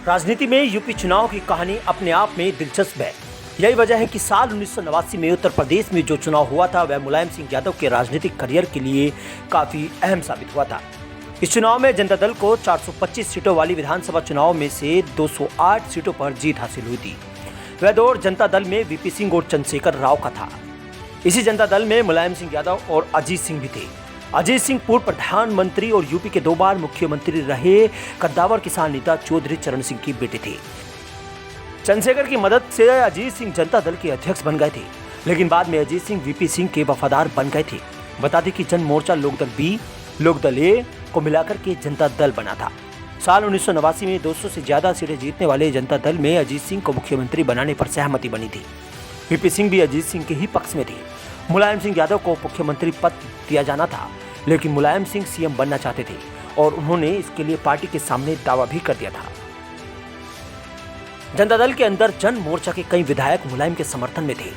राजनीति में यूपी चुनाव की कहानी अपने आप में दिलचस्प है। यही वजह है कि साल 1989 में उत्तर प्रदेश में जो चुनाव हुआ था वह मुलायम सिंह यादव के राजनीतिक करियर के लिए काफी अहम साबित हुआ था। इस चुनाव में जनता दल को 425 सीटों वाली विधानसभा चुनाव में से 208 सीटों पर जीत हासिल हुई थी। वह दौर जनता दल में वीपी सिंह और चंद्रशेखर राव का था। इसी जनता दल में मुलायम सिंह यादव और अजीत सिंह भी थे। अजीत सिंह पूर्व प्रधानमंत्री और यूपी के 2 बार मुख्यमंत्री रहे कद्दावर किसान नेता चौधरी चरण सिंह के बेटे थे। चंद्रशेखर की मदद से अजीत सिंह जनता दल के अध्यक्ष बन गए थे, लेकिन बाद में अजीत सिंह वीपी सिंह के वफादार बन गए थे। बता दें कि जन मोर्चा लोकदल बी, लोकदल ए को मिलाकर के जनता दल बना था। साल 1989 में 200 से ज्यादा सीटें जीतने वाले जनता दल में अजीत सिंह को मुख्यमंत्री बनाने पर सहमति बनी थी। वीपी सिंह भी अजीत सिंह के ही पक्ष में थे। मुलायम सिंह यादव को मुख्यमंत्री पद दिया जाना था, लेकिन मुलायम सिंह सीएम बनना चाहते थे और उन्होंने इसके लिए पार्टी के सामने दावा भी कर दिया था। जनता दल के अंदर जन मोर्चा के कई विधायक मुलायम के समर्थन में थे।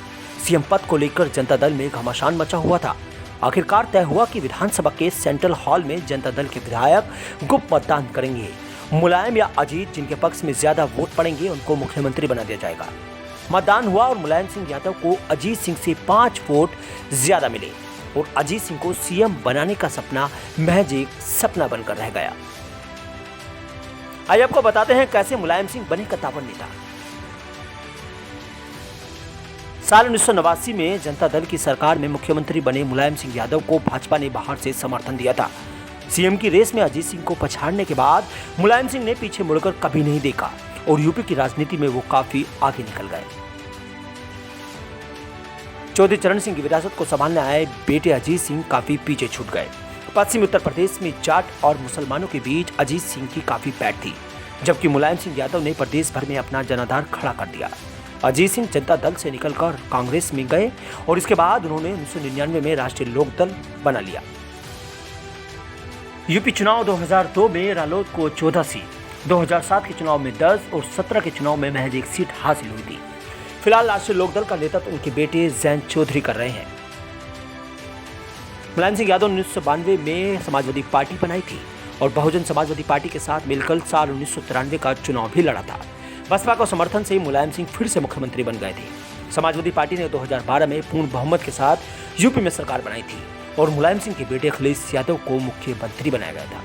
सीएम पद को लेकर जनता दल में घमासान मचा हुआ था। आखिरकार तय हुआ कि विधानसभा के सेंट्रल हॉल में जनता दल के विधायक गुप्त मतदान करेंगे। मुलायम या अजीत जिनके पक्ष में ज्यादा वोट पड़ेंगे उनको मुख्यमंत्री बना दिया जाएगा। मतदान हुआ और मुलायम सिंह यादव को अजीत सिंह से 5 वोट ज्यादा मिले और अजीत सिंह को सीएम बनाने का सपना महज एक सपना बनकर रह गया। आइए आपको बताते हैं कैसे मुलायम सिंह बने कद्दावर नेता। साल 1989 में जनता दल की सरकार में मुख्यमंत्री बने मुलायम सिंह यादव को भाजपा ने बाहर से समर्थन दिया था। सीएम की रेस में अजीत सिंह को पछाड़ने के बाद मुलायम सिंह ने पीछे मुड़कर कभी नहीं देखा और यूपी की राजनीति में वो काफी आगे निकल गए। चौधरी चरण सिंह की विरासत को संभालने आए बेटे अजीत सिंह काफी पीछे छूट गए। पश्चिमी उत्तर प्रदेश में जाट और मुसलमानों के बीच अजीत सिंह की काफी पैठ थी, जबकि मुलायम सिंह यादव ने प्रदेश भर में अपना जनाधार खड़ा कर दिया। अजीत सिंह जनता दल से निकलकर कांग्रेस में गए और इसके बाद उन्होंने 1999 में राष्ट्रीय लोकदल बना लिया। यूपी चुनाव 2002 में रालोद को 14 सीट, 2007 के चुनाव में 10 और 17 के चुनाव में महज 1 सीट हासिल हुई थी। फिलहाल राष्ट्रीय लोकदल का नेतृत्व उनके बेटे जैन चौधरी कर रहे हैं। मुलायम सिंह यादव ने 1992 में समाजवादी पार्टी बनाई थी और बहुजन समाजवादी पार्टी के साथ मिलकर साल 1993 का चुनाव भी लड़ा था। बसपा को समर्थन से मुलायम सिंह फिर से मुख्यमंत्री बन गए थे। समाजवादी पार्टी ने 2012 में पूर्ण बहुमत के साथ यूपी में सरकार बनाई थी और मुलायम सिंह के बेटे अखिलेश यादव को मुख्यमंत्री बनाया गया था।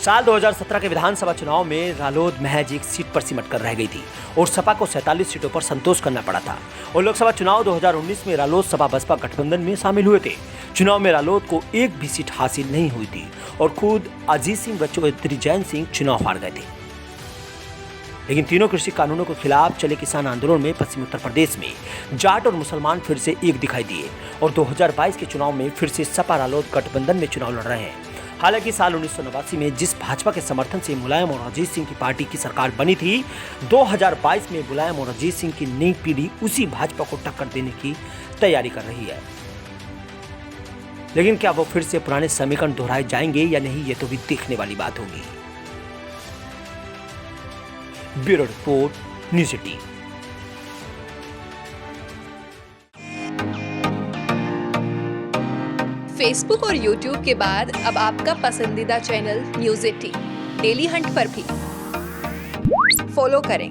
साल 2017 के विधानसभा चुनाव में रालोद महज 1 सीट पर सिमट कर रह गई थी और सपा को 47 सीटों पर संतोष करना पड़ा था। और लोकसभा चुनाव 2019 में रालोद सपा बसपा गठबंधन में शामिल हुए थे। चुनाव में रालोद को एक भी सीट हासिल नहीं हुई थी और खुद अजीत सिंह व चौधरी जैन सिंह चुनाव हार गए थे। लेकिन तीनों कृषि कानूनों के खिलाफ चले किसान आंदोलन में पश्चिमी उत्तर प्रदेश में जाट और मुसलमान फिर से एक दिखाई दिए और 2022 के चुनाव में फिर से सपा रालोद गठबंधन में चुनाव लड़ रहे हैं। हालांकि साल 1989 में जिस भाजपा के समर्थन से मुलायम और अजीत सिंह की पार्टी की सरकार बनी थी, 2022 में मुलायम और अजीत सिंह की नई पीढ़ी उसी भाजपा को टक्कर देने की तैयारी कर रही है। लेकिन क्या वो फिर से पुराने समीकरण दोहराए जाएंगे या नहीं, ये तो भी देखने वाली बात होगी। Bureau report, news 18। फेसबुक और यूट्यूब के बाद अब आपका पसंदीदा चैनल न्यूज़ 18 डेली हंट पर भी फॉलो करें।